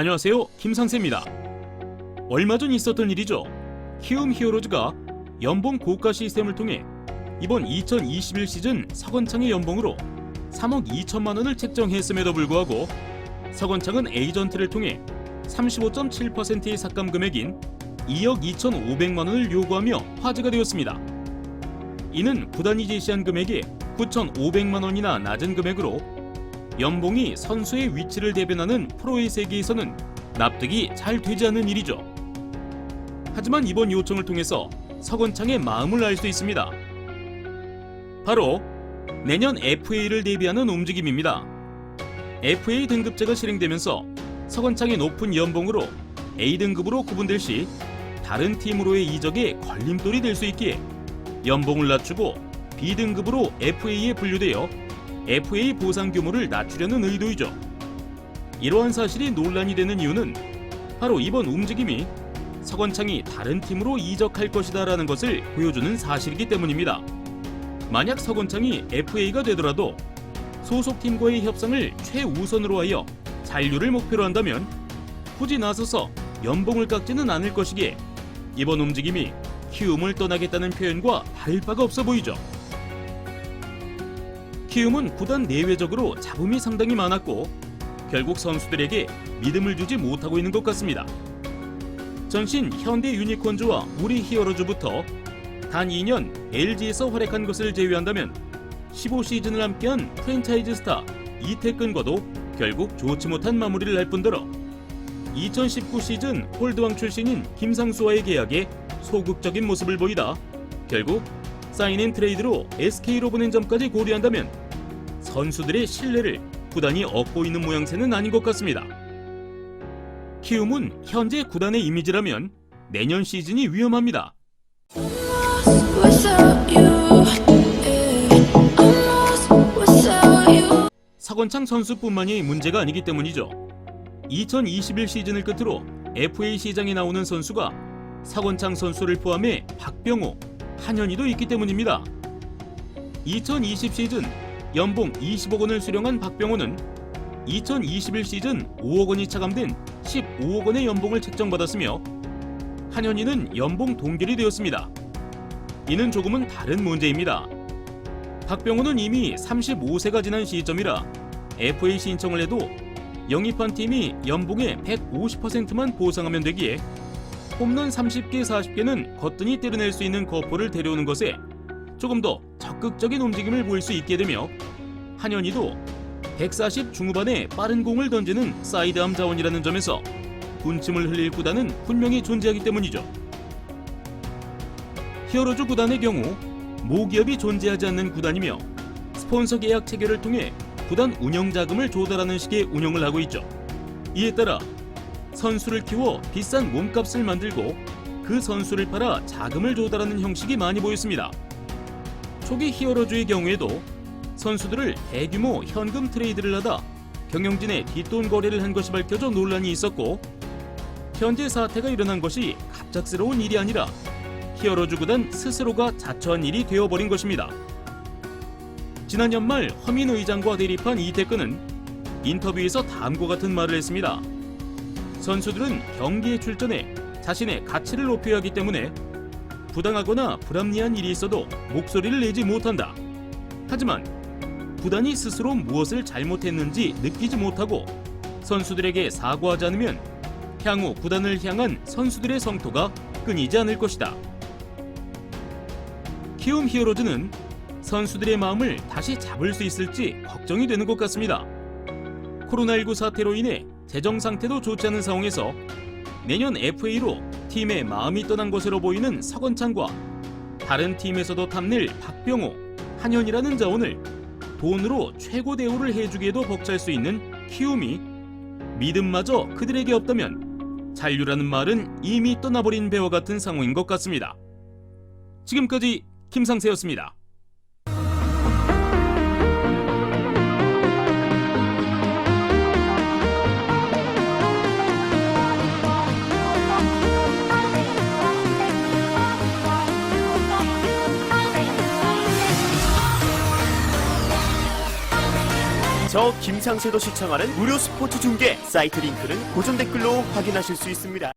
안녕하세요, 김상세입니다. 얼마 전 있었던 일이죠. 키움 히어로즈가 연봉 고가 시스템을 통해 이번 2021 시즌 서건창의 연봉으로 3억 2천만 원을 책정했음에도 불구하고 서건창은 에이전트를 통해 35.7%의 삭감 금액인 2억 2,500만 원을 요구하며 화제가 되었습니다. 이는 구단이 제시한 금액의 9,500만 원이나 낮은 금액으로 연봉이 선수의 위치를 대변하는 프로의 세계에서는 납득이 잘 되지 않는 일이죠. 하지만 이번 요청을 통해서 서건창의 마음을 알 수 있습니다. 바로 내년 FA를 대비하는 움직임입니다. FA 등급제가 실행되면서 서건창의 높은 연봉으로 A등급으로 구분될 시 다른 팀으로의 이적에 걸림돌이 될 수 있기에 연봉을 낮추고 B등급으로 FA에 분류되어 FA 보상 규모를 낮추려는 의도이죠. 이러한 사실이 논란이 되는 이유는 바로 이번 움직임이 서건창이 다른 팀으로 이적할 것이다 라는 것을 보여주는 사실이기 때문입니다. 만약 서건창이 FA가 되더라도 소속팀과의 협상을 최우선으로 하여 잔류를 목표로 한다면 굳이 나서서 연봉을 깎지는 않을 것이기에 이번 움직임이 키움을 떠나겠다는 표현과 다를 바가 없어 보이죠. 키움은 구단 내외적으로 잡음이 상당히 많았고 결국 선수들에게 믿음을 주지 못하고 있는 것 같습니다. 전신 현대 유니콘즈와 우리 히어로즈부터 단 2년 LG에서 활약한 것을 제외한다면 15시즌을 함께한 프랜차이즈 스타 이태근과도 결국 좋지 못한 마무리를 할 뿐더러 2019 시즌 홀드왕 출신인 김상수와의 계약에 소극적인 모습을 보이다 결국 사인앤트레이드로 SK로 보낸 점까지 고려한다면 선수들의 신뢰를 구단이 얻고 있는 모양새는 아닌 것 같습니다. 키움은 현재 구단의 이미지라면 내년 시즌이 위험합니다. 서건창 선수뿐만이 문제가 아니기 때문이죠. 2021 시즌을 끝으로 FA 시장에 나오는 선수가 서건창 선수를 포함해 박병호, 한현희도 있기 때문입니다. 2020 시즌 연봉 20억 원을 수령한 박병호는 2021 시즌 5억 원이 차감된 15억 원의 연봉을 책정받았으며 한현희는 연봉 동결이 되었습니다. 이는 조금은 다른 문제입니다. 박병호는 이미 35세가 지난 시점이라 FA 신청을 해도 영입한 팀이 연봉의 150%만 보상하면 되기에 홈런 30개, 40개는 거뜬히 때려낼 수 있는 거포를 데려오는 것에 조금 더 적극적인 움직임을 보일 수 있게 되며 한현희도 140 중후반에 빠른 공을 던지는 사이드암 자원이라는 점에서 군침을 흘릴 구단은 분명히 존재하기 때문이죠. 히어로즈 구단의 경우 모기업이 존재하지 않는 구단이며 스폰서 계약 체결을 통해 구단 운영 자금을 조달하는 식의 운영을 하고 있죠. 이에 따라 선수를 키워 비싼 몸값을 만들고 그 선수를 팔아 자금을 조달하는 형식이 많이 보였습니다. 초기 히어로즈의 경우에도 선수들을 대규모 현금 트레이드를 하다 경영진에 뒷돈 거래를 한 것이 밝혀져 논란이 있었고 현재 사태가 일어난 것이 갑작스러운 일이 아니라 히어로즈 구단 스스로가 자처한 일이 되어버린 것입니다. 지난 연말 허민 의장과 대립한 이태근은 인터뷰에서 다음과 같은 말을 했습니다. 선수들은 경기에 출전해 자신의 가치를 높여야 하기 때문에 부당하거나 불합리한 일이 있어도 목소리를 내지 못한다. 하지만 구단이 스스로 무엇을 잘못했는지 느끼지 못하고 선수들에게 사과하지 않으면 향후 구단을 향한 선수들의 성토가 끊이지 않을 것이다. 키움 히어로즈는 선수들의 마음을 다시 잡을 수 있을지 걱정이 되는 것 같습니다. 코로나19 사태로 인해 재정 상태도 좋지 않은 상황에서 내년 FA로 팀의 마음이 떠난 것으로 보이는 서건창과 다른 팀에서도 탐낼 박병호, 한현희라는 자원을 돈으로 최고 대우를 해주기에도 벅찰 수 있는 키움이 믿음마저 그들에게 없다면 잔류라는 말은 이미 떠나버린 배와 같은 상황인 것 같습니다. 지금까지 김상세였습니다. 저 김상세도 시청하는 무료 스포츠 중계 사이트 링크는 고정 댓글로 확인하실 수 있습니다.